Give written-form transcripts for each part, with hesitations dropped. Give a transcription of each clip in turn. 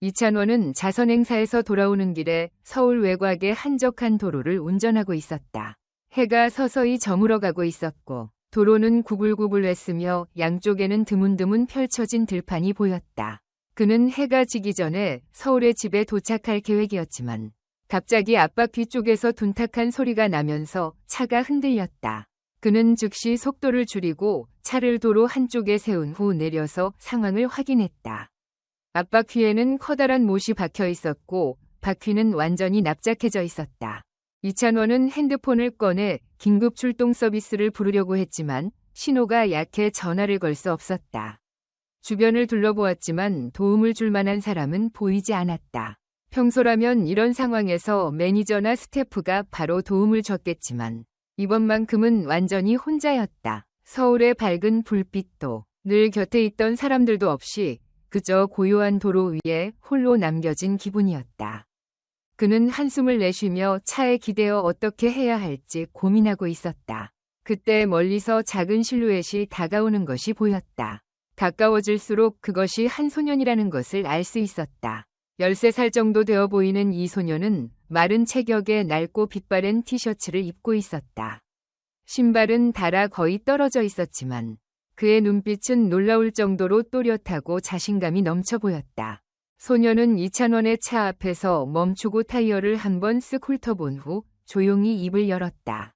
이찬원은 자선행사에서 돌아오는 길에 서울 외곽의 한적한 도로를 운전하고 있었다. 해가 서서히 저물어가고 있었고 도로는 구불구불했으며 양쪽에는 드문드문 펼쳐진 들판이 보였다. 그는 해가 지기 전에 서울의 집에 도착할 계획이었지만 갑자기 앞바퀴 쪽에서 둔탁한 소리가 나면서 차가 흔들렸다. 그는 즉시 속도를 줄이고 차를 도로 한쪽에 세운 후 내려서 상황을 확인했다. 앞바퀴에는 커다란 못이 박혀 있었고 바퀴는 완전히 납작해져 있었다. 이찬원은 핸드폰을 꺼내 긴급 출동 서비스를 부르려고 했지만 신호가 약해 전화를 걸 수 없었다. 주변을 둘러보았지만 도움을 줄 만한 사람은 보이지 않았다. 평소라면 이런 상황에서 매니저나 스태프가 바로 도움을 줬겠지만 이번만큼은 완전히 혼자였다. 서울의 밝은 불빛도 늘 곁에 있던 사람들도 없이 그저 고요한 도로 위에 홀로 남겨진 기분이었다. 그는 한숨을 내쉬며 차에 기대어 어떻게 해야 할지 고민하고 있었다. 그때 멀리서 작은 실루엣이 다가오는 것이 보였다. 가까워질수록 그것이 한 소년이라는 것을 알 수 있었다. 13살 정도 되어 보이는 이 소년은 마른 체격에 낡고 빛바랜 티셔츠를 입고 있었다. 신발은 닳아 거의 떨어져 있었지만 그의 눈빛은 놀라울 정도로 또렷하고 자신감이 넘쳐 보였다. 소년은 이찬원의 차 앞에서 멈추고 타이어를 한번 쓱 훑어본 후 조용히 입을 열었다.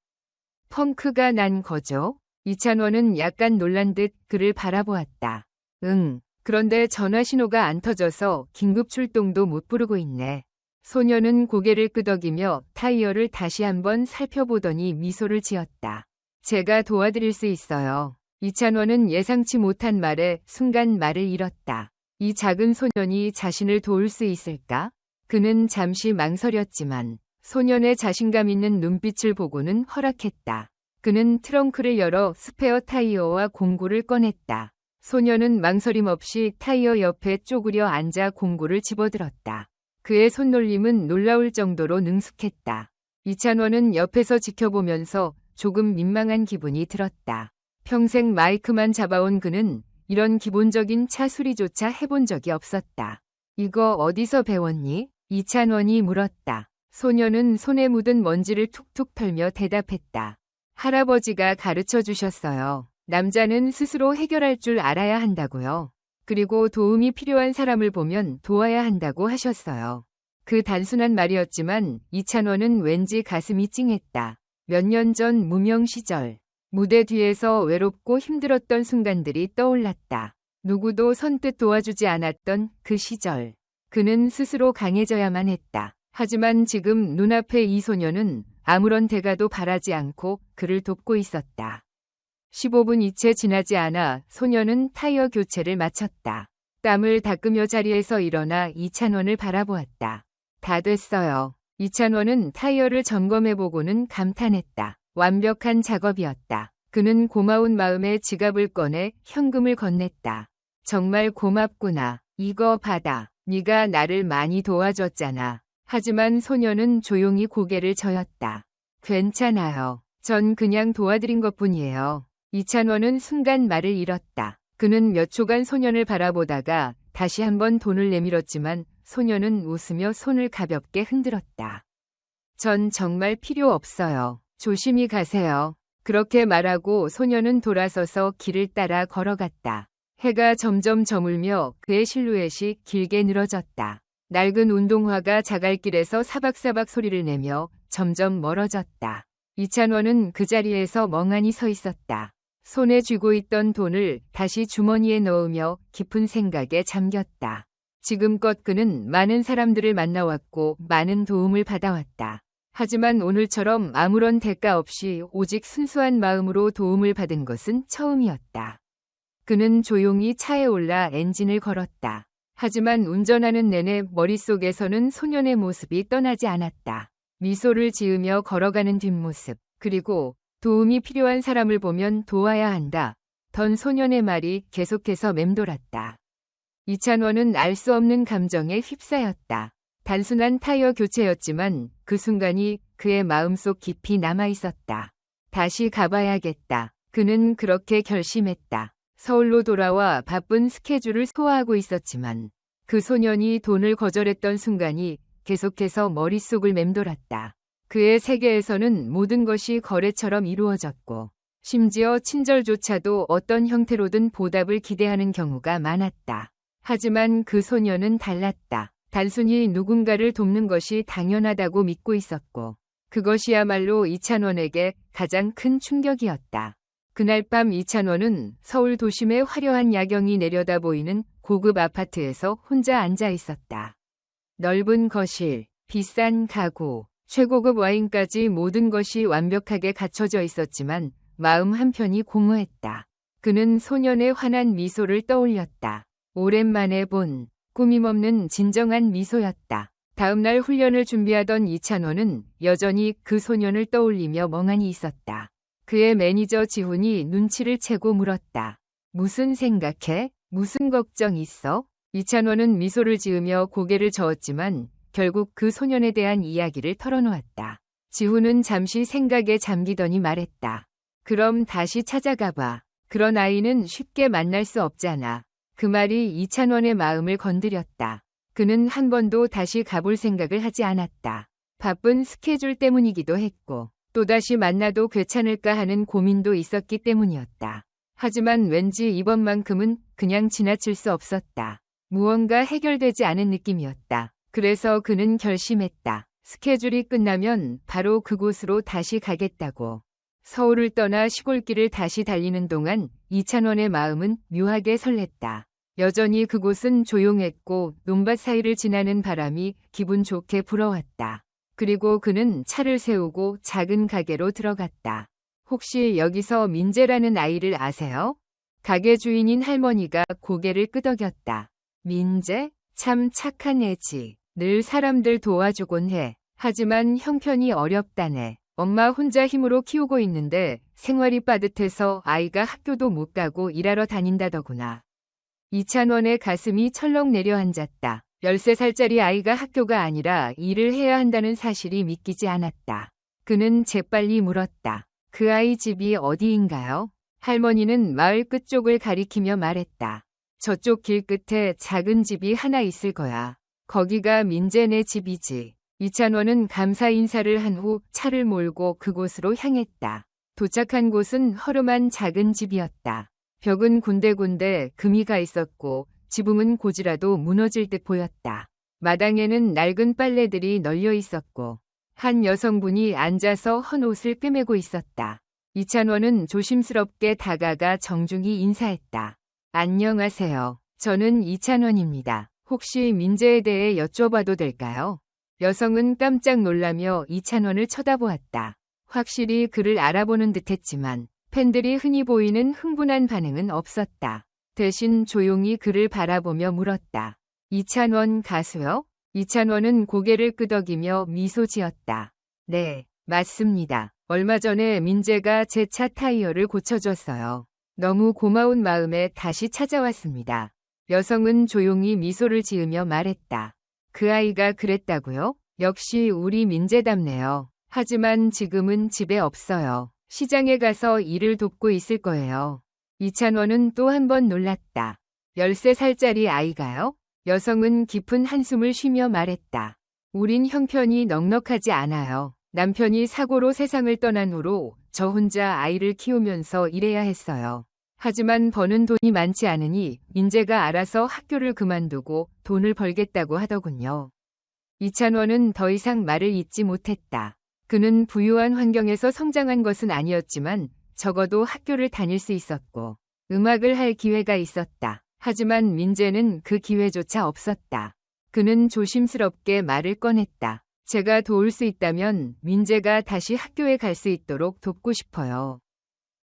펑크가 난 거죠? 이찬원은 약간 놀란 듯 그를 바라보았다. 응. 그런데 전화 신호가 안 터져서 긴급 출동도 못 부르고 있네. 소년은 고개를 끄덕이며 타이어를 다시 한번 살펴보더니 미소를 지었다. 제가 도와드릴 수 있어요. 이찬원은 예상치 못한 말에 순간 말을 잃었다. 이 작은 소년이 자신을 도울 수 있을까? 그는 잠시 망설였지만 소년의 자신감 있는 눈빛을 보고는 허락했다. 그는 트렁크를 열어 스페어 타이어와 공구를 꺼냈다. 소년은 망설임 없이 타이어 옆에 쪼그려 앉아 공구를 집어들었다. 그의 손놀림은 놀라울 정도로 능숙했다. 이찬원은 옆에서 지켜보면서 조금 민망한 기분이 들었다. 평생 마이크만 잡아온 그는 이런 기본적인 차 수리조차 해본 적이 없었다. 이거 어디서 배웠니? 이찬원이 물었다. 소년은 손에 묻은 먼지를 툭툭 털며 대답했다. 할아버지가 가르쳐 주셨어요. 남자는 스스로 해결할 줄 알아야 한다고요. 그리고 도움이 필요한 사람을 보면 도와야 한다고 하셨어요. 그 단순한 말이었지만 이찬원은 왠지 가슴이 찡했다. 몇 년 전 무명 시절. 무대 뒤에서 외롭고 힘들었던 순간들이 떠올랐다. 누구도 선뜻 도와주지 않았던 그 시절. 그는 스스로 강해져야만 했다. 하지만 지금 눈앞에 이 소녀는 아무런 대가도 바라지 않고 그를 돕고 있었다. 15분이 채 지나지 않아 소녀는 타이어 교체를 마쳤다. 땀을 닦으며 자리에서 일어나 이찬원을 바라보았다. 다 됐어요. 이찬원은 타이어를 점검해보고는 감탄했다. 완벽한 작업이었다. 그는 고마운 마음에 지갑을 꺼내 현금을 건넸다. 정말 고맙구나. 이거 받아. 네가 나를 많이 도와줬잖아. 하지만 소녀는 조용히 고개를 저었다. 괜찮아요. 전 그냥 도와드린 것뿐이에요. 이찬원은 순간 말을 잃었다. 그는 몇 초간 소년을 바라보다가 다시 한번 돈을 내밀었지만 소년은 웃으며 손을 가볍게 흔들었다. 전 정말 필요 없어요. 조심히 가세요. 그렇게 말하고 소년은 돌아서서 길을 따라 걸어갔다. 해가 점점 저물며 그의 실루엣이 길게 늘어졌다. 낡은 운동화가 자갈길에서 사박사박 소리를 내며 점점 멀어졌다. 이찬원은 그 자리에서 멍하니 서 있었다. 손에 쥐고 있던 돈을 다시 주머니에 넣으며 깊은 생각에 잠겼다. 지금껏 그는 많은 사람들을 만나왔고 많은 도움을 받아왔다. 하지만 오늘처럼 아무런 대가 없이 오직 순수한 마음으로 도움을 받은 것은 처음이었다. 그는 조용히 차에 올라 엔진을 걸었다. 하지만 운전하는 내내 머릿속에서는 소년의 모습이 떠나지 않았다. 미소를 지으며 걸어가는 뒷모습, 그리고 도움이 필요한 사람을 보면 도와야 한다. 던 소년의 말이 계속해서 맴돌았다. 이찬원은 알 수 없는 감정에 휩싸였다. 단순한 타이어 교체였지만 그 순간이 그의 마음속 깊이 남아있었다. 다시 가봐야겠다. 그는 그렇게 결심했다. 서울로 돌아와 바쁜 스케줄을 소화하고 있었지만 그 소년이 돈을 거절했던 순간이 계속해서 머릿속을 맴돌았다. 그의 세계에서는 모든 것이 거래처럼 이루어졌고 심지어 친절조차도 어떤 형태로든 보답을 기대하는 경우가 많았다. 하지만 그 소년은 달랐다. 단순히 누군가를 돕는 것이 당연하다고 믿고 있었고 그것이야말로 이찬원에게 가장 큰 충격이었다. 그날 밤 이찬원은 서울 도심의 화려한 야경이 내려다 보이는 고급 아파트에서 혼자 앉아 있었다. 넓은 거실, 비싼 가구, 최고급 와인까지 모든 것이 완벽하게 갖춰져 있었지만 마음 한편이 공허했다. 그는 소년의 환한 미소를 떠올렸다. 오랜만에 본 꾸밈없는 진정한 미소였다. 다음날 훈련을 준비하던 이찬원은 여전히 그 소년을 떠올리며 멍하니 있었다. 그의 매니저 지훈이 눈치를 채고 물었다. 무슨 생각해? 무슨 걱정 있어? 이찬원은 미소를 지으며 고개를 저었지만 결국 그 소년에 대한 이야기를 털어놓았다. 지훈은 잠시 생각에 잠기더니 말했다. 그럼 다시 찾아가봐. 그런 아이는 쉽게 만날 수 없잖아. 그 말이 이찬원의 마음을 건드렸다. 그는 한 번도 다시 가볼 생각을 하지 않았다. 바쁜 스케줄 때문이기도 했고 또다시 만나도 괜찮을까 하는 고민도 있었기 때문이었다. 하지만 왠지 이번만큼은 그냥 지나칠 수 없었다. 무언가 해결되지 않은 느낌이었다. 그래서 그는 결심했다. 스케줄이 끝나면 바로 그곳으로 다시 가겠다고. 서울을 떠나 시골길을 다시 달리는 동안 이찬원의 마음은 묘하게 설렜다. 여전히 그곳은 조용했고 논밭 사이를 지나는 바람이 기분 좋게 불어왔다. 그리고 그는 차를 세우고 작은 가게로 들어갔다. 혹시 여기서 민재라는 아이를 아세요? 가게 주인인 할머니가 고개를 끄덕였다. 민재? 참 착한 애지. 늘 사람들 도와주곤 해. 하지만 형편이 어렵다네. 엄마 혼자 힘으로 키우고 있는데 생활이 빠듯해서 아이가 학교도 못 가고 일하러 다닌다더구나. 이찬원의 가슴이 철렁 내려앉았다. 13살짜리 아이가 학교가 아니라 일을 해야 한다는 사실이 믿기지 않았다. 그는 재빨리 물었다. 그 아이 집이 어디인가요? 할머니는 마을 끝쪽을 가리키며 말했다. 저쪽 길 끝에 작은 집이 하나 있을 거야. 거기가 민재네 집이지. 이찬원은 감사 인사를 한 후 차를 몰고 그곳으로 향했다. 도착한 곳은 허름한 작은 집이었다. 벽은 군데군데 금이 가 있었고 지붕은 고지라도 무너질 듯 보였다. 마당에는 낡은 빨래들이 널려 있었고 한 여성분이 앉아서 헌 옷을 꿰매고 있었다. 이찬원은 조심스럽게 다가가 정중히 인사했다. 안녕하세요. 저는 이찬원입니다. 혹시 민재에 대해 여쭤봐도 될까요? 여성은 깜짝 놀라며 이찬원을 쳐다보았다. 확실히 그를 알아보는 듯했지만 팬들이 흔히 보이는 흥분한 반응은 없었다. 대신 조용히 그를 바라보며 물었다. 이찬원 가수요? 이찬원은 고개를 끄덕이며 미소 지었다. 네, 맞습니다. 얼마 전에 민재가 제 차 타이어를 고쳐줬어요. 너무 고마운 마음에 다시 찾아왔습니다. 여성은 조용히 미소를 지으며 말했다. 그 아이가 그랬다고요? 역시 우리 민재답네요. 하지만 지금은 집에 없어요. 시장에 가서 일을 돕고 있을 거예요. 이찬원은 또 한 번 놀랐다. 13살짜리 아이가요? 여성은 깊은 한숨을 쉬며 말했다. 우린 형편이 넉넉하지 않아요. 남편이 사고로 세상을 떠난 후로 저 혼자 아이를 키우면서 일해야 했어요. 하지만 버는 돈이 많지 않으니 민재가 알아서 학교를 그만두고 돈을 벌겠다고 하더군요. 이찬원은 더 이상 말을 잇지 못했다. 그는 부유한 환경에서 성장한 것은 아니었지만 적어도 학교를 다닐 수 있었고 음악을 할 기회가 있었다. 하지만 민재는 그 기회조차 없었다. 그는 조심스럽게 말을 꺼냈다. 제가 도울 수 있다면 민재가 다시 학교에 갈 수 있도록 돕고 싶어요.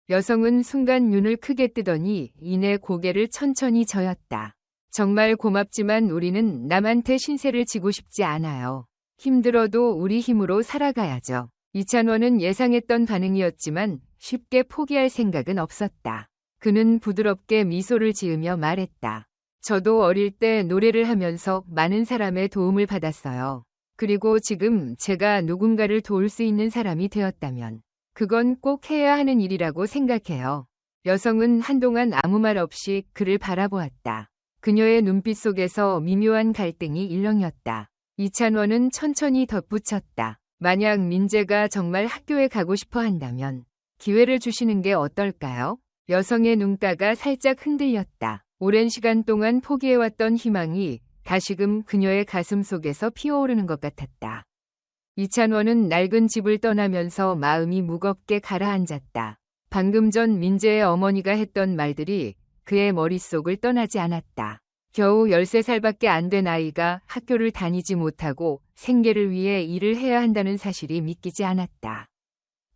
여성은 순간 눈을 크게 뜨더니 이내 고개를 천천히 저었다. 정말 고맙지만 우리는 남한테 신세를 지고 싶지 않아요. 힘들어도 우리 힘으로 살아가야죠. 이찬원은 예상했던 반응이었지만 쉽게 포기할 생각은 없었다. 그는 부드럽게 미소를 지으며 말했다. 저도 어릴 때 노래를 하면서 많은 사람의 도움을 받았어요. 그리고 지금 제가 누군가를 도울 수 있는 사람이 되었다면 그건 꼭 해야 하는 일이라고 생각해요. 여성은 한동안 아무 말 없이 그를 바라보았다. 그녀의 눈빛 속에서 미묘한 갈등이 일렁였다. 이찬원은 천천히 덧붙였다. 만약 민재가 정말 학교에 가고 싶어 한다면 기회를 주시는 게 어떨까요? 여성의 눈가가 살짝 흔들렸다. 오랜 시간 동안 포기해왔던 희망이 다시금 그녀의 가슴 속에서 피어오르는 것 같았다. 이찬원은 낡은 집을 떠나면서 마음이 무겁게 가라앉았다. 방금 전 민재의 어머니가 했던 말들이 그의 머릿속을 떠나지 않았다. 겨우 13살밖에 안 된 아이가 학교를 다니지 못하고 생계를 위해 일을 해야 한다는 사실이 믿기지 않았다.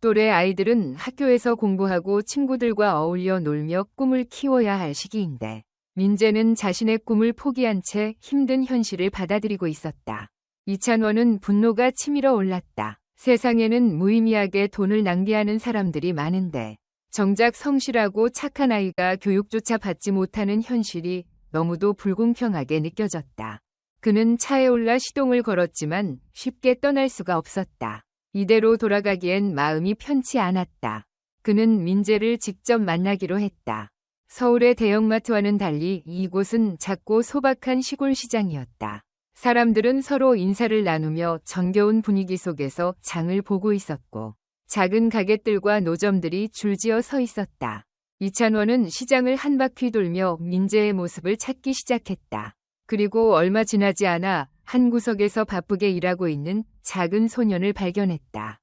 또래 아이들은 학교에서 공부하고 친구들과 어울려 놀며 꿈을 키워야 할 시기인데 민재는 자신의 꿈을 포기한 채 힘든 현실을 받아들이고 있었다. 이찬원은 분노가 치밀어 올랐다. 세상에는 무의미하게 돈을 낭비하는 사람들이 많은데 정작 성실하고 착한 아이가 교육조차 받지 못하는 현실이 너무도 불공평하게 느껴졌다. 그는 차에 올라 시동을 걸었지만 쉽게 떠날 수가 없었다. 이대로 돌아가기엔 마음이 편치 않았다. 그는 민재를 직접 만나기로 했다. 서울의 대형마트와는 달리 이곳은 작고 소박한 시골 시장이었다. 사람들은 서로 인사를 나누며 정겨운 분위기 속에서 장을 보고 있었고 작은 가게들과 노점들이 줄지어 서 있었다. 이찬원은 시장을 한 바퀴 돌며 민재의 모습을 찾기 시작했다. 그리고 얼마 지나지 않아 한 구석에서 바쁘게 일하고 있는 작은 소년을 발견했다.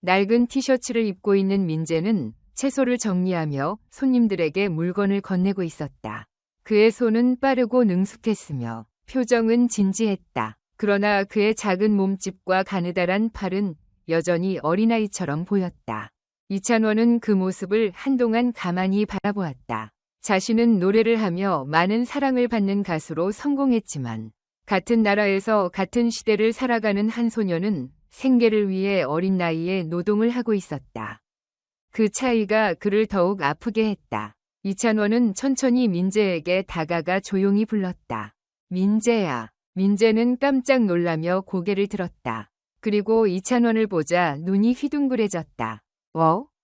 낡은 티셔츠를 입고 있는 민재는 채소를 정리하며 손님들에게 물건을 건네고 있었다. 그의 손은 빠르고 능숙했으며 표정은 진지했다. 그러나 그의 작은 몸집과 가느다란 팔은 여전히 어린아이처럼 보였다. 이찬원은 그 모습을 한동안 가만히 바라보았다. 자신은 노래를 하며 많은 사랑을 받는 가수로 성공했지만 같은 나라에서 같은 시대를 살아가는 한 소녀는 생계를 위해 어린 나이에 노동을 하고 있었다. 그 차이가 그를 더욱 아프게 했다. 이찬원은 천천히 민재에게 다가가 조용히 불렀다. 민재야. 민재는 깜짝 놀라며 고개를 들었다. 그리고 이찬원을 보자 눈이 휘둥그레졌다.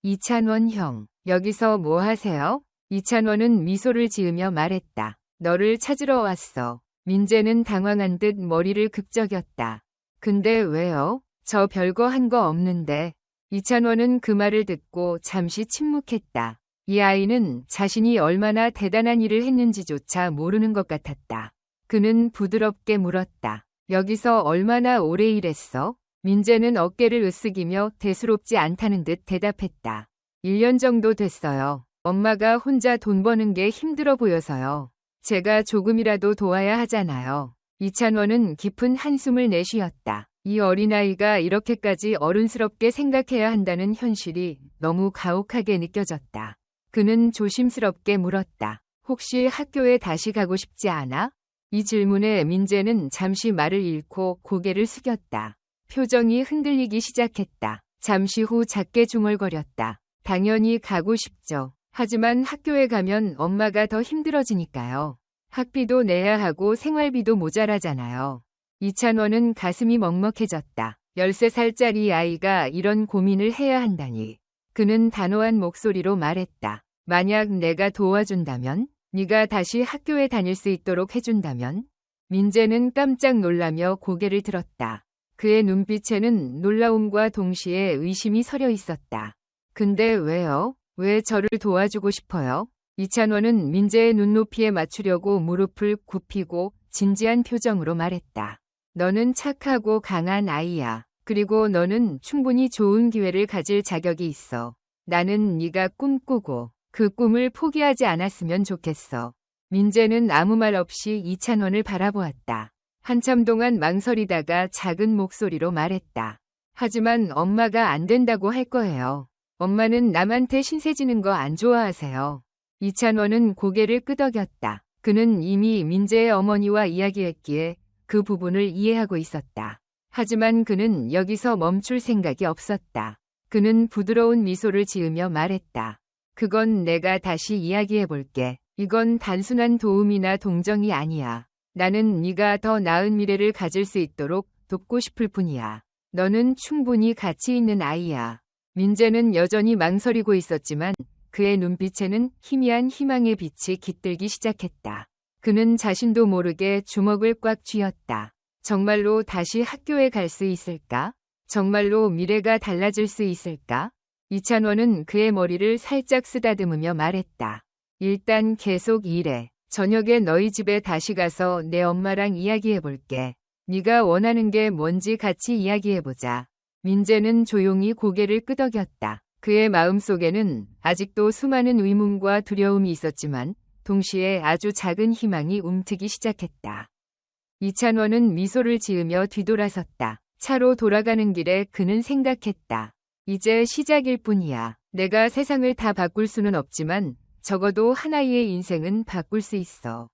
이찬원 형, 여기서 뭐 하세요? 이찬원은 미소를 지으며 말했다. 너를 찾으러 왔어. 민재는 당황한 듯 머리를 극적였다. 근데 왜요? 저 별거 한 거 없는데. 이찬원은 그 말을 듣고 잠시 침묵했다. 이 아이는 자신이 얼마나 대단한 일을 했는지조차 모르는 것 같았다. 그는 부드럽게 물었다. 여기서 얼마나 오래 일했어? 민재는 어깨를 으쓱이며 대수롭지 않다는 듯 대답했다. 1년 정도 됐어요. 엄마가 혼자 돈 버는 게 힘들어 보여서요. 제가 조금이라도 도와야 하잖아요. 이찬원은 깊은 한숨을 내쉬었다. 이 어린아이가 이렇게까지 어른스럽게 생각해야 한다는 현실이 너무 가혹하게 느껴졌다. 그는 조심스럽게 물었다. 혹시 학교에 다시 가고 싶지 않아? 이 질문에 민재는 잠시 말을 잃고 고개를 숙였다. 표정이 흔들리기 시작했다. 잠시 후 작게 중얼거렸다. 당연히 가고 싶죠. 하지만 학교에 가면 엄마가 더 힘들어지니까요. 학비도 내야 하고 생활비도 모자라잖아요. 이찬원은 가슴이 먹먹해졌다. 13살짜리 아이가 이런 고민을 해야 한다니. 그는 단호한 목소리로 말했다. 만약 내가 도와준다면? 네가 다시 학교에 다닐 수 있도록 해준다면? 민재는 깜짝 놀라며 고개를 들었다. 그의 눈빛에는 놀라움과 동시에 의심이 서려 있었다. 근데 왜요? 왜 저를 도와주고 싶어요? 이찬원은 민재의 눈높이에 맞추려고 무릎을 굽히고 진지한 표정으로 말했다. 너는 착하고 강한 아이야. 그리고 너는 충분히 좋은 기회를 가질 자격이 있어. 나는 네가 꿈꾸고 그 꿈을 포기하지 않았으면 좋겠어. 민재는 아무 말 없이 이찬원을 바라보았다. 한참 동안 망설이다가 작은 목소리로 말했다. 하지만 엄마가 안 된다고 할 거예요. 엄마는 남한테 신세 지는 거 안 좋아하세요. 이찬원은 고개를 끄덕였다. 그는 이미 민재의 어머니와 이야기했기에 그 부분을 이해하고 있었다. 하지만 그는 여기서 멈출 생각이 없었다. 그는 부드러운 미소를 지으며 말했다. 그건 내가 다시 이야기해 볼게. 이건 단순한 도움이나 동정이 아니야. 나는 네가 더 나은 미래를 가질 수 있도록 돕고 싶을 뿐이야. 너는 충분히 가치 있는 아이야. 민재는 여전히 망설이고 있었지만 그의 눈빛에는 희미한 희망의 빛이 깃들기 시작했다. 그는 자신도 모르게 주먹을 꽉 쥐었다. 정말로 다시 학교에 갈 수 있을까? 정말로 미래가 달라질 수 있을까? 이찬원은 그의 머리를 살짝 쓰다듬으며 말했다. 일단 계속 일해. 저녁에 너희 집에 다시 가서 내 엄마랑 이야기해볼게. 네가 원하는 게 뭔지 같이 이야기해보자. 민재는 조용히 고개를 끄덕였다. 그의 마음속에는 아직도 수많은 의문과 두려움이 있었지만 동시에 아주 작은 희망이 움트기 시작했다. 이찬원은 미소를 지으며 뒤돌아섰다. 차로 돌아가는 길에 그는 생각했다. 이제 시작일 뿐이야. 내가 세상을 다 바꿀 수는 없지만 적어도 하나의 인생은 바꿀 수 있어.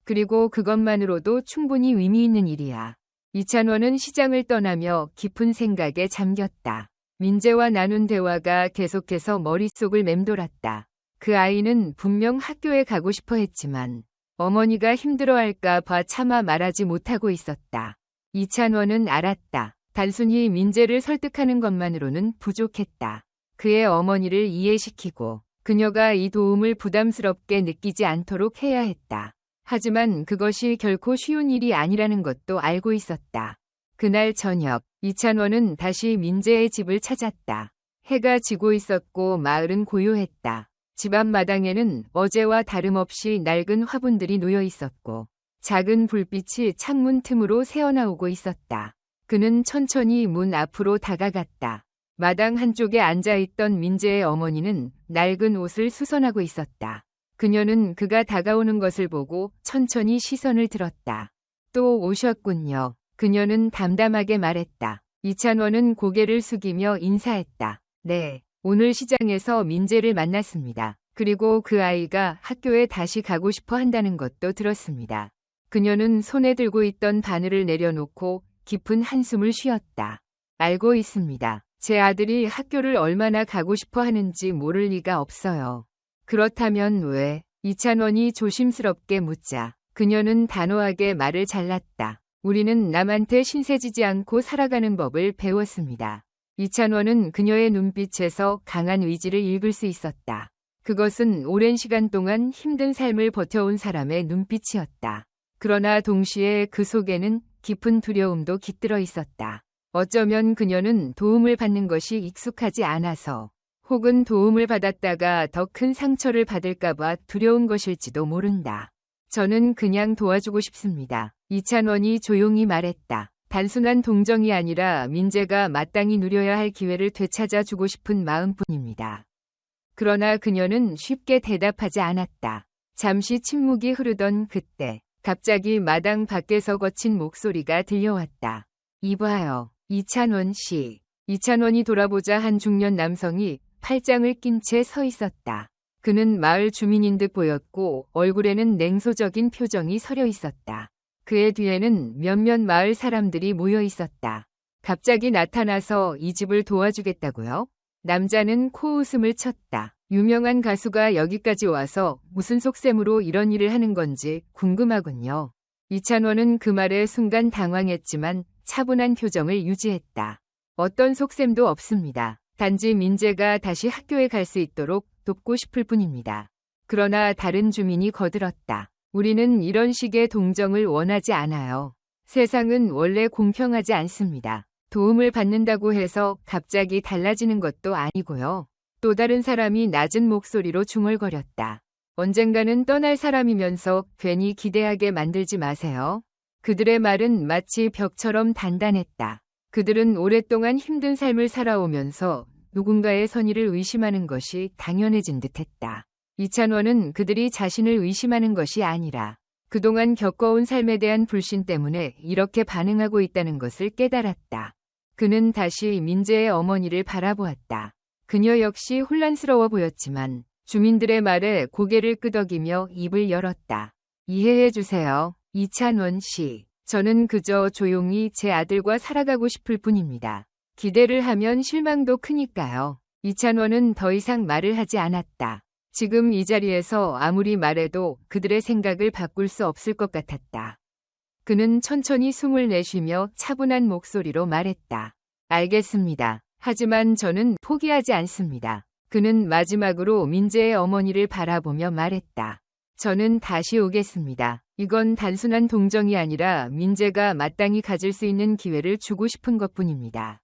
그리고 그것만으로도 충분히 의미 있는 일이야. 이찬원은 시장을 떠나며 깊은 생각에 잠겼다. 민재와 나눈 대화가 계속해서 머릿속을 맴돌았다. 그 아이는 분명 학교에 가고 싶어 했지만 어머니가 힘들어할까 봐 차마 말하지 못하고 있었다. 이찬원은 알았다. 단순히 민재를 설득하는 것만으로는 부족했다. 그의 어머니를 이해시키고 그녀가 이 도움을 부담스럽게 느끼지 않도록 해야 했다. 하지만 그것이 결코 쉬운 일이 아니라는 것도 알고 있었다. 그날 저녁, 이찬원은 다시 민재의 집을 찾았다. 해가 지고 있었고 마을은 고요했다. 집 앞마당에는 어제와 다름없이 낡은 화분들이 놓여 있었고 작은 불빛이 창문 틈으로 새어나오고 있었다. 그는 천천히 문 앞으로 다가갔다. 마당 한쪽에 앉아있던 민재의 어머니는 낡은 옷을 수선하고 있었다. 그녀는 그가 다가오는 것을 보고 천천히 시선을 들었다. 또 오셨군요. 그녀는 담담하게 말했다. 이찬원은 고개를 숙이며 인사했다. 네, 오늘 시장에서 민재를 만났습니다. 그리고 그 아이가 학교에 다시 가고 싶어 한다는 것도 들었습니다. 그녀는 손에 들고 있던 바늘을 내려놓고 깊은 한숨을 쉬었다. 알고 있습니다. 제 아들이 학교를 얼마나 가고 싶어 하는지 모를 리가 없어요. 그렇다면 왜? 이찬원이 조심스럽게 묻자 그녀는 단호하게 말을 잘랐다. 우리는 남한테 신세지지 않고 살아가는 법을 배웠습니다. 이찬원은 그녀의 눈빛에서 강한 의지를 읽을 수 있었다. 그것은 오랜 시간 동안 힘든 삶을 버텨온 사람의 눈빛이었다. 그러나 동시에 그 속에는 깊은 두려움도 깃들어 있었다. 어쩌면 그녀는 도움을 받는 것이 익숙하지 않아서 혹은 도움을 받았다가 더 큰 상처를 받을까봐 두려운 것일지도 모른다. 저는 그냥 도와주고 싶습니다. 이찬원이 조용히 말했다. 단순한 동정이 아니라 민재가 마땅히 누려야 할 기회를 되찾아 주고 싶은 마음뿐입니다. 그러나 그녀는 쉽게 대답하지 않았다. 잠시 침묵이 흐르던 그때 갑자기 마당 밖에서 거친 목소리가 들려왔다. 이봐요, 이찬원 씨. 이찬원이 돌아보자 한 중년 남성이 팔짱을 낀 채 서 있었다. 그는 마을 주민인 듯 보였고 얼굴에는 냉소적인 표정이 서려 있었다. 그의 뒤에는 몇몇 마을 사람들이 모여 있었다. 갑자기 나타나서 이 집을 도와주겠다고요? 남자는 코웃음을 쳤다. 유명한 가수가 여기까지 와서 무슨 속셈으로 이런 일을 하는 건지 궁금하군요. 이찬원은 그 말에 순간 당황했지만 차분한 표정을 유지했다. 어떤 속셈도 없습니다. 단지 민재가 다시 학교에 갈 수 있도록 돕고 싶을 뿐입니다. 그러나 다른 주민이 거들었다. 우리는 이런 식의 동정을 원하지 않아요. 세상은 원래 공평하지 않습니다. 도움을 받는다고 해서 갑자기 달라지는 것도 아니고요. 또 다른 사람이 낮은 목소리로 중얼거렸다. 언젠가는 떠날 사람이면서 괜히 기대하게 만들지 마세요. 그들의 말은 마치 벽처럼 단단했다. 그들은 오랫동안 힘든 삶을 살아오면서 누군가의 선의를 의심하는 것이 당연해진 듯했다. 이찬원은 그들이 자신을 의심하는 것이 아니라 그동안 겪어온 삶에 대한 불신 때문에 이렇게 반응하고 있다는 것을 깨달았다. 그는 다시 민재의 어머니를 바라보았다. 그녀 역시 혼란스러워 보였지만 주민들의 말에 고개를 끄덕이며 입을 열었다. 이해해 주세요, 이찬원 씨. 저는 그저 조용히 제 아들과 살아가고 싶을 뿐입니다. 기대를 하면 실망도 크니까요. 이찬원은 더 이상 말을 하지 않았다. 지금 이 자리에서 아무리 말해도 그들의 생각을 바꿀 수 없을 것 같았다. 그는 천천히 숨을 내쉬며 차분한 목소리로 말했다. 알겠습니다. 하지만 저는 포기하지 않습니다. 그는 마지막으로 민재의 어머니를 바라보며 말했다. 저는 다시 오겠습니다. 이건 단순한 동정이 아니라 민재가 마땅히 가질 수 있는 기회를 주고 싶은 것뿐입니다.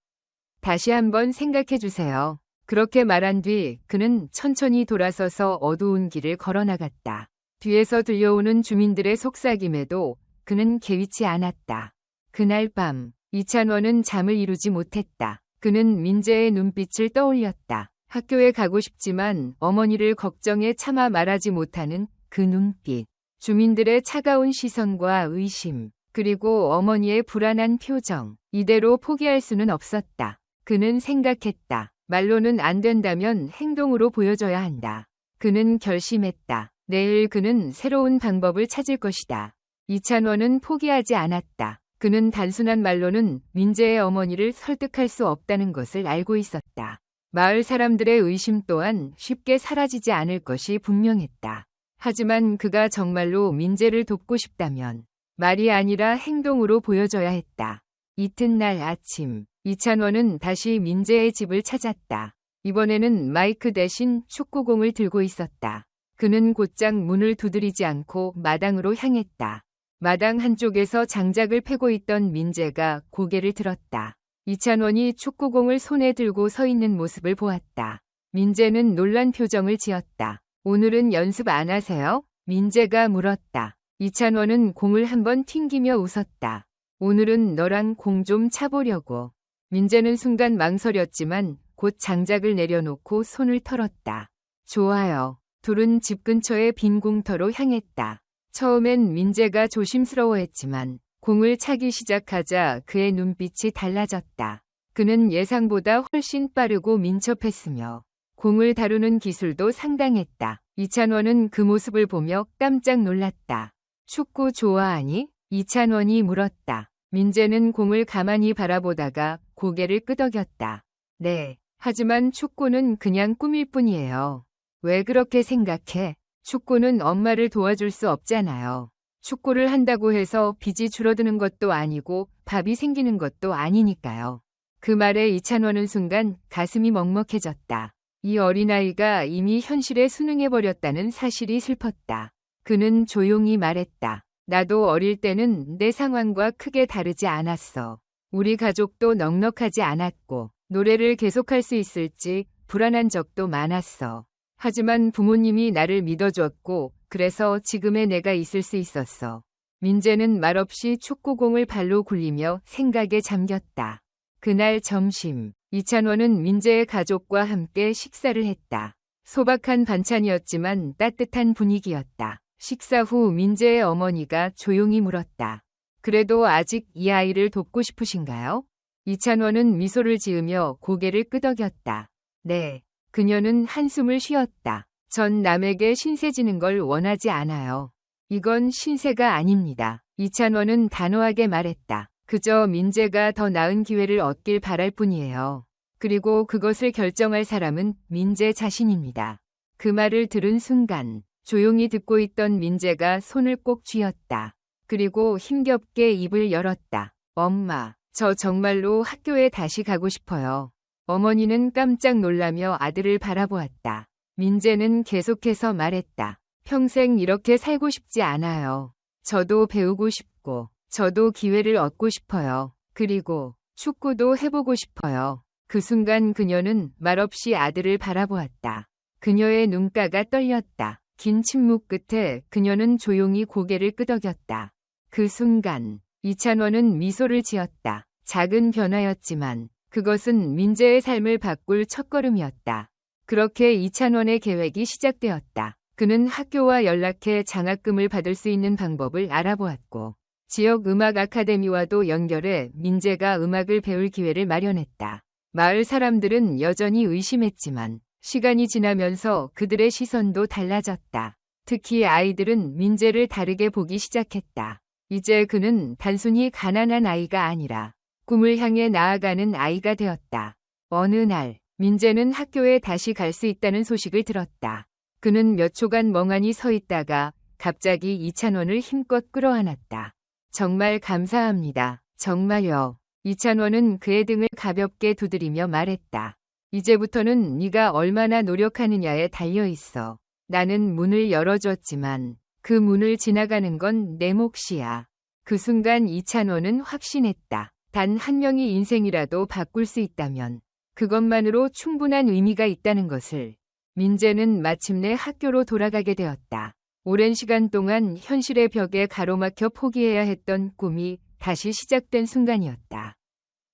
다시 한번 생각해 주세요. 그렇게 말한 뒤 그는 천천히 돌아서서 어두운 길을 걸어나갔다. 뒤에서 들려오는 주민들의 속삭임에도 그는 개의치 않았다. 그날 밤 이찬원은 잠을 이루지 못했다. 그는 민재의 눈빛을 떠올렸다. 학교에 가고 싶지만 어머니를 걱정해 차마 말하지 못하는 그 눈빛. 주민들의 차가운 시선과 의심, 그리고 어머니의 불안한 표정. 이대로 포기할 수는 없었다. 그는 생각했다. 말로는 안 된다면 행동으로 보여줘야 한다. 그는 결심했다. 내일 그는 새로운 방법을 찾을 것이다. 이찬원은 포기하지 않았다. 그는 단순한 말로는 민재의 어머니를 설득할 수 없다는 것을 알고 있었다. 마을 사람들의 의심 또한 쉽게 사라지지 않을 것이 분명했다. 하지만 그가 정말로 민재를 돕고 싶다면 말이 아니라 행동으로 보여줘야 했다. 이튿날 아침, 이찬원은 다시 민재의 집을 찾았다. 이번에는 마이크 대신 축구공을 들고 있었다. 그는 곧장 문을 두드리지 않고 마당으로 향했다. 마당 한쪽에서 장작을 패고 있던 민재가 고개를 들었다. 이찬원이 축구공을 손에 들고 서 있는 모습을 보았다. 민재는 놀란 표정을 지었다. 오늘은 연습 안 하세요? 민재가 물었다. 이찬원은 공을 한번 튕기며 웃었다. 오늘은 너랑 공 좀 차보려고. 민재는 순간 망설였지만 곧 장작을 내려놓고 손을 털었다. 좋아요. 둘은 집 근처의 빈 공터로 향했다. 처음엔 민재가 조심스러워했지만 공을 차기 시작하자 그의 눈빛이 달라졌다. 그는 예상보다 훨씬 빠르고 민첩했으며 공을 다루는 기술도 상당했다. 이찬원은 그 모습을 보며 깜짝 놀랐다. 축구 좋아하니? 이찬원이 물었다. 민재는 공을 가만히 바라보다가 고개를 끄덕였다. 네. 하지만 축구는 그냥 꿈일 뿐이에요. 왜 그렇게 생각해? 축구는 엄마를 도와줄 수 없잖아요. 축구를 한다고 해서 빚이 줄어드는 것도 아니고 밥이 생기는 것도 아니니까요. 그 말에 이찬원은 순간 가슴이 먹먹해졌다. 이 어린아이가 이미 현실에 순응해버렸다는 사실이 슬펐다. 그는 조용히 말했다. 나도 어릴 때는 내 상황과 크게 다르지 않았어. 우리 가족도 넉넉하지 않았고 노래를 계속할 수 있을지 불안한 적도 많았어. 하지만 부모님이 나를 믿어줬고 그래서 지금의 내가 있을 수 있었어. 민재는 말없이 축구공을 발로 굴리며 생각에 잠겼다. 그날 점심, 이찬원은 민재의 가족과 함께 식사를 했다. 소박한 반찬이었지만 따뜻한 분위기였다. 식사 후 민재의 어머니가 조용히 물었다. 그래도 아직 이 아이를 돕고 싶으신가요? 이찬원은 미소를 지으며 고개를 끄덕였다. 네. 그녀는 한숨을 쉬었다. 전 남에게 신세 지는 걸 원하지 않아요. 이건 신세가 아닙니다. 이찬원은 단호하게 말했다. 그저 민재가 더 나은 기회를 얻길 바랄 뿐이에요. 그리고 그것을 결정할 사람은 민재 자신입니다. 그 말을 들은 순간 조용히 듣고 있던 민재가 손을 꼭 쥐었다. 그리고 힘겹게 입을 열었다. 엄마, 저 정말로 학교에 다시 가고 싶어요. 어머니는 깜짝 놀라며 아들을 바라보았다. 민재는 계속해서 말했다. 평생 이렇게 살고 싶지 않아요. 저도 배우고 싶고, 저도 기회를 얻고 싶어요. 그리고 축구도 해보고 싶어요. 그 순간 그녀는 말없이 아들을 바라보았다. 그녀의 눈가가 떨렸다. 긴 침묵 끝에 그녀는 조용히 고개를 끄덕였다. 그 순간 이찬원은 미소를 지었다. 작은 변화였지만 그것은 민재의 삶을 바꿀 첫걸음이었다. 그렇게 이찬원의 계획이 시작되었다. 그는 학교와 연락해 장학금을 받을 수 있는 방법을 알아보았고 지역 음악 아카데미와도 연결해 민재가 음악을 배울 기회를 마련했다. 마을 사람들은 여전히 의심했지만 시간이 지나면서 그들의 시선도 달라졌다. 특히 아이들은 민재를 다르게 보기 시작했다. 이제 그는 단순히 가난한 아이가 아니라 꿈을 향해 나아가는 아이가 되었다. 어느 날 민재는 학교에 다시 갈 수 있다는 소식을 들었다. 그는 몇 초간 멍하니 서 있다가 갑자기 이찬원을 힘껏 끌어안았다. 정말 감사합니다. 정말요. 이찬원은 그의 등을 가볍게 두드리며 말했다. 이제부터는 네가 얼마나 노력하느냐에 달려있어. 나는 문을 열어줬지만 그 문을 지나가는 건 내 몫이야. 그 순간 이찬원은 확신했다. 단 한 명의 인생이라도 바꿀 수 있다면 그것만으로 충분한 의미가 있다는 것을. 민재는 마침내 학교로 돌아가게 되었다. 오랜 시간 동안 현실의 벽에 가로막혀 포기해야 했던 꿈이 다시 시작된 순간이었다.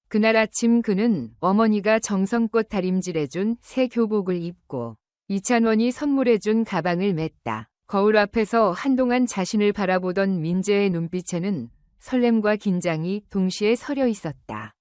그날 아침 그는 어머니가 정성껏 다림질해준 새 교복을 입고 이찬원이 선물해준 가방을 맸다. 거울 앞에서 한동안 자신을 바라보던 민재의 눈빛에는 설렘과 긴장이 동시에 서려 있었다.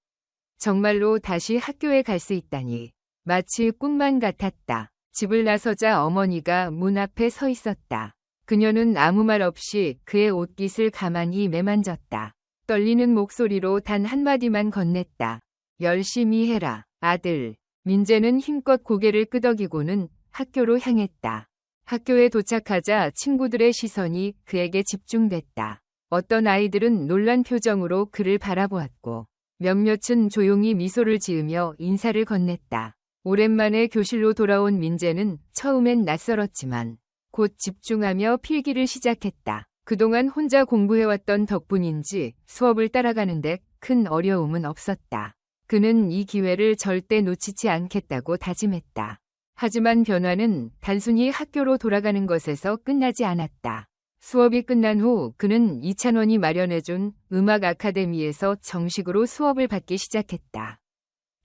정말로 다시 학교에 갈 수 있다니 마치 꿈만 같았다. 집을 나서자 어머니가 문 앞에 서 있었다. 그녀는 아무 말 없이 그의 옷깃을 가만히 매만졌다. 떨리는 목소리로 단 한마디만 건넸다. 열심히 해라, 아들. 민재는 힘껏 고개를 끄덕이고는 학교로 향했다. 학교에 도착하자 친구들의 시선이 그에게 집중됐다. 어떤 아이들은 놀란 표정으로 그를 바라보았고 몇몇은 조용히 미소를 지으며 인사를 건넸다. 오랜만에 교실로 돌아온 민재는 처음엔 낯설었지만 곧 집중하며 필기를 시작했다. 그동안 혼자 공부해왔던 덕분인지 수업을 따라가는데 큰 어려움은 없었다. 그는 이 기회를 절대 놓치지 않겠다고 다짐했다. 하지만 변화는 단순히 학교로 돌아가는 것에서 끝나지 않았다. 수업이 끝난 후 그는 이찬원이 마련해준 음악 아카데미에서 정식으로 수업을 받기 시작했다.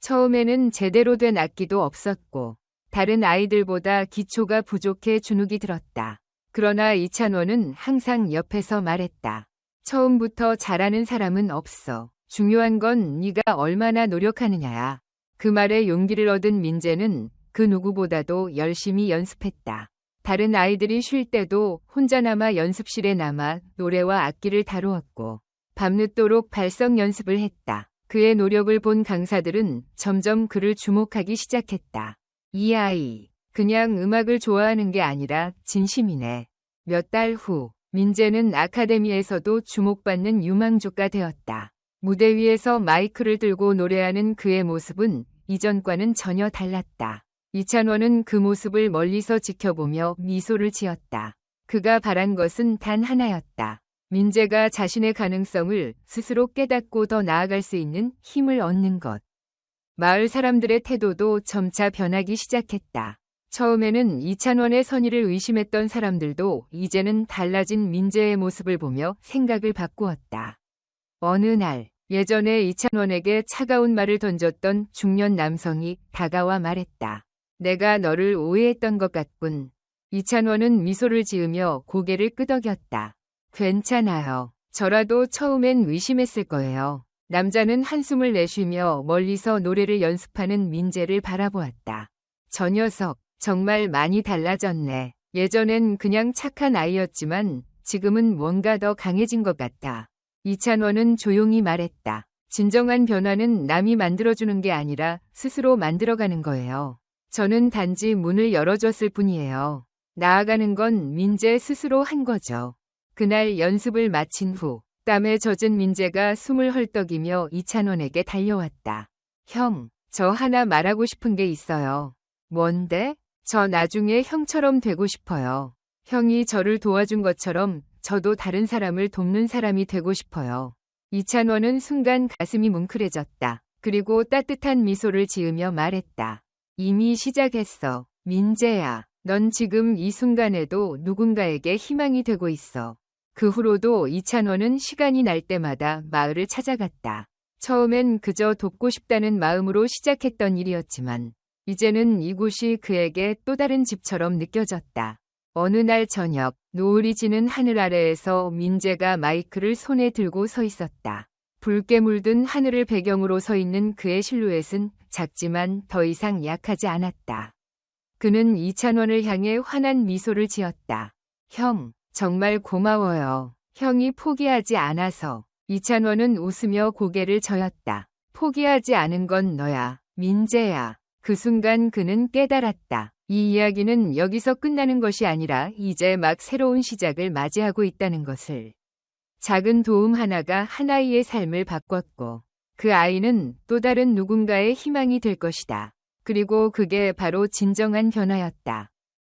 처음에는 제대로 된 악기도 없었고 다른 아이들보다 기초가 부족해 주눅이 들었다. 그러나 이찬원은 항상 옆에서 말했다. 처음부터 잘하는 사람은 없어. 중요한 건 네가 얼마나 노력하느냐야. 그 말에 용기를 얻은 민재는 그 누구보다도 열심히 연습했다. 다른 아이들이 쉴 때도 혼자 남아 연습실에 남아 노래와 악기를 다루었고 밤늦도록 발성 연습을 했다. 그의 노력을 본 강사들은 점점 그를 주목하기 시작했다. 이 아이, 그냥 음악을 좋아하는 게 아니라 진심이네. 몇 달 후, 민재는 아카데미에서도 주목받는 유망주가 되었다. 무대 위에서 마이크를 들고 노래하는 그의 모습은 이전과는 전혀 달랐다. 이찬원은 그 모습을 멀리서 지켜보며 미소를 지었다. 그가 바란 것은 단 하나였다. 민재가 자신의 가능성을 스스로 깨닫고 더 나아갈 수 있는 힘을 얻는 것. 마을 사람들의 태도도 점차 변하기 시작했다. 처음에는 이찬원의 선의를 의심했던 사람들도 이제는 달라진 민재의 모습을 보며 생각을 바꾸었다. 어느 날, 예전에 이찬원에게 차가운 말을 던졌던 중년 남성이 다가와 말했다. 내가 너를 오해했던 것 같군. 이찬원은 미소를 지으며 고개를 끄덕였다. 괜찮아요. 저라도 처음엔 의심했을 거예요. 남자는 한숨을 내쉬며 멀리서 노래를 연습하는 민재를 바라보았다. 저 녀석, 정말 많이 달라졌네. 예전엔 그냥 착한 아이였지만 지금은 뭔가 더 강해진 것 같아. 이찬원은 조용히 말했다. 진정한 변화는 남이 만들어주는 게 아니라 스스로 만들어가는 거예요. 저는 단지 문을 열어줬을 뿐이에요. 나아가는 건 민재 스스로 한 거죠. 그날 연습을 마친 후 땀에 젖은 민재가 숨을 헐떡이며 이찬원에게 달려왔다. 형, 저 하나 말하고 싶은 게 있어요. 뭔데? 저 나중에 형처럼 되고 싶어요. 형이 저를 도와준 것처럼 저도 다른 사람을 돕는 사람이 되고 싶어요. 이찬원은 순간 가슴이 뭉클해졌다. 그리고 따뜻한 미소를 지으며 말했다. 이미 시작했어. 민재야, 넌 지금 이 순간에도 누군가에게 희망이 되고 있어. 그 후로도 이찬원은 시간이 날 때마다 마을을 찾아갔다. 처음엔 그저 돕고 싶다는 마음으로 시작했던 일이었지만 이제는 이곳이 그에게 또 다른 집처럼 느껴졌다. 어느 날 저녁, 노을이 지는 하늘 아래에서 민재가 마이크를 손에 들고 서 있었다. 붉게 물든 하늘을 배경으로 서 있는 그의 실루엣은 작지만 더 이상 약하지 않았다. 그는 이찬원을 향해 환한 미소를 지었다. 형, 정말 고마워요. 형이 포기하지 않아서. 이찬원은 웃으며 고개를 저었다. 포기하지 않은 건 너야, 민재야. 그 순간 그는 깨달았다. 이 이야기는 여기서 끝나는 것이 아니라 이제 막 새로운 시작을 맞이하고 있다는 것을. 작은 도움 하나가 한 아이의 삶을 바꿨고 그 아이는 또 다른 누군가의 희망이 될 것이다. 그리고 그게 바로 진정한 변화였다.